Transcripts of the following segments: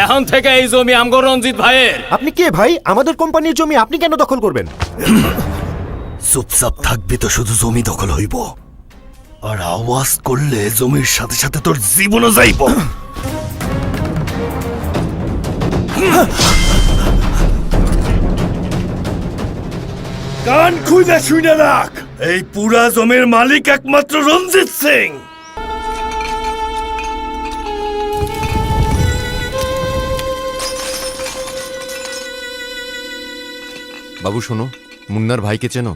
এখন থেকে এই জমি আমগো রঞ্জিত ভাইয়ের। আপনি কে ভাই? আমাদের কোম্পানির জমি আপনি কেন দখল করবেন? চুপচাপ থাকবি তো শুধু জমি দখল হইব, আর আওয়াজ করলে জমির সাথে সাথে তোর জীবনও যাইব। কান খুইলা শুনে রাখ, এই পুরা জমির মালিক একমাত্র রঞ্জিত সিং। বাবু শোনো, মুন্নার ভাইকে চেনো?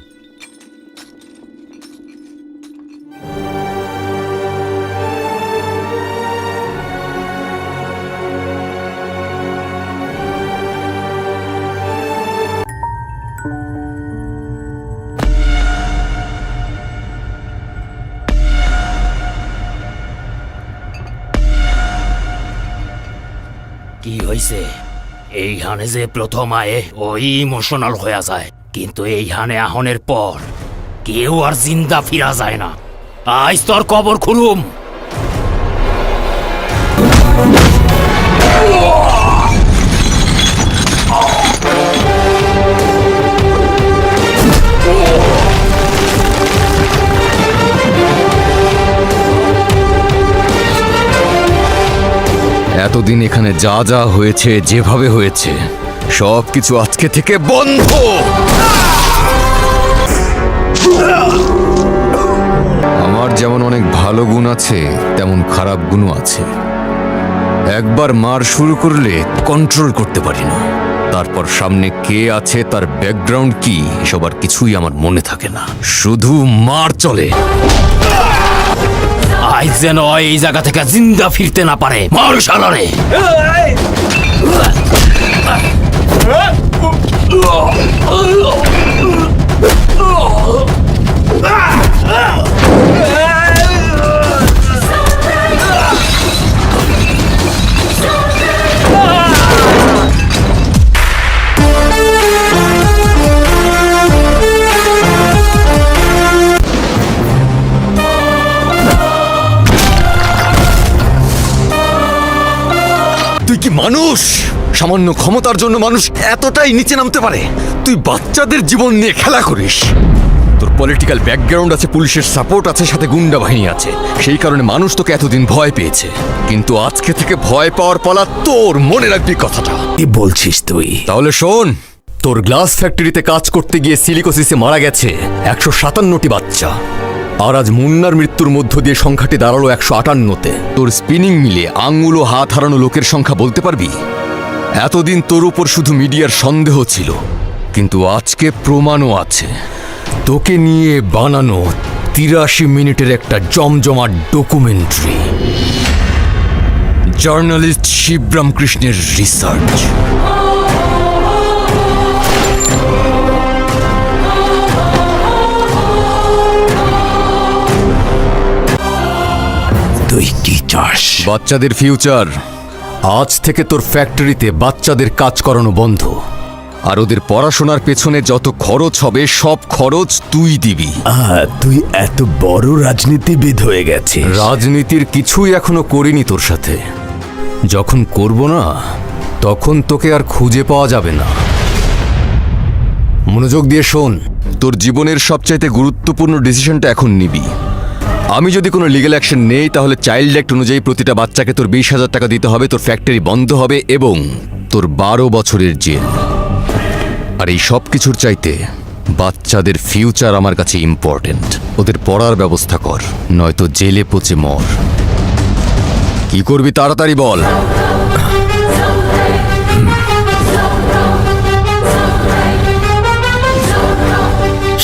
কি হইছে? এইখানে যে প্রথম আয়ে ওই ইমোশনাল হয়ে যায়, কিন্তু এইখানে আহনের পর কেউ আর জিন্দা ফিরা যায় না। আজ তোর কবর খুলুম। এতদিন এখানে যা যা হয়েছে, যেভাবে হয়েছে, সবকিছু আজকে থেকে বন্ধ। আমার যেমন অনেক ভালো গুণ আছে, তেমন খারাপ গুণও আছে। একবার মার শুরু করলে কন্ট্রোল করতে পারি না। তারপর সামনে কে আছে, তার ব্যাকগ্রাউন্ড কি, সবার কিছুই আমার মনে থাকে না, শুধু মার চলে। আজ যেন এই জায়গা থেকে জিন্দা ফিরতে না পারে। মার শালারে। তুই কি মানুষ? সামান্য ক্ষমতার জন্য মানুষ এতটাই নিচে নামতে পারে? তুই বাচ্চাদের জীবন নিয়ে খেলা করিস। তোর পলিটিক্যাল ব্যাকগ্রাউন্ড আছে, পুলিশের সাপোর্ট আছে, সাথে গুন্ডা বাহিনী আছে, সেই কারণে মানুষ তোকে এতদিন ভয় পেয়েছে। কিন্তু আজকে থেকে ভয় পাওয়ার পালা তোর, মনে রাখবি কথাটা। কি বলছিস তুই? তাহলে শোন, তোর গ্লাস ফ্যাক্টরিতে কাজ করতে গিয়ে সিলিকোসিসে মারা গেছে 157টি বাচ্চা, আর আজ মুন্নার মৃত্যুর মধ্য দিয়ে সংখ্যাটি দাঁড়ালো 158-তে। তোর স্পিনিং মিলে আঙুল ও হাত হারানো লোকের সংখ্যা বলতে পারবি? এতদিন তোর উপর শুধু মিডিয়ার সন্দেহ ছিল, কিন্তু আজকে প্রমাণও আছে। তোকে নিয়ে বানানো 83 মিনিটের একটা জমজমাট ডকুমেন্টারি, জার্নালিস্ট শিবরাম কৃষ্ণের রিসার্চ। তুই কি চাস? বাচ্চাদের ফিউচার। আজ থেকে তোর ফ্যাক্টরিতে বাচ্চাদের কাজ করানো বন্ধ, আর ওদের পড়াশোনার পেছনে যত খরচ হবে সব খরচ তুই দিবি। তুই এত বড় রাজনীতিবিদ হয়ে গেছিস। রাজনীতির কিছুই এখনো করিনি তোর সাথে। যখন করব না, তখন তোকে আর খুঁজে পাওয়া যাবে না। মনোযোগ দিয়ে শোন, তোর জীবনের সবচাইতে গুরুত্বপূর্ণ ডিসিশনটা এখন নিবি। আমি যদি কোনো লিগ্যাল অ্যাকশন নেই, তাহলে চাইল্ড অ্যাক্ট অনুযায়ী প্রতিটা বাচ্চাকে তোর 20,000 টাকা দিতে হবে, তোর ফ্যাক্টরি বন্ধ হবে এবং তোর 12 বছরের জেল। আর এই সব কিছুর চাইতে বাচ্চাদের ফিউচার আমার কাছে ইম্পর্টেন্ট। ওদের পড়ার ব্যবস্থা কর, নয়তো জেলে পচে মর। কি করবি তাড়াতাড়ি বল।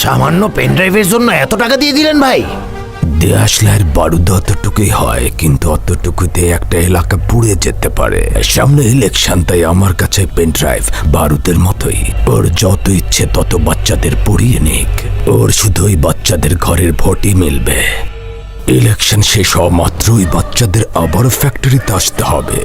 সামান্য পেনড্রাইভের জন্য এত টাকা দিয়ে দিলেন ভাই? দেশলাইয়ের বারুদ অতটুকুই হয়, কিন্তু অতটুকুতে একটা এলাকা পুড়ে যেতে পারে। সামনে ইলেকশন, তাই আমার কাছে পেনড্রাইভ বারুদের মতোই। ওর যত ইচ্ছে তত বাচ্চাদের পুড়িয়ে নিক, ওর শুধু ওই বাচ্চাদের ঘরের ভোটই মিলবে। ইলেকশন শেষ হওয়া মাত্রই বাচ্চাদের আবারও ফ্যাক্টরিতে আসতে হবে।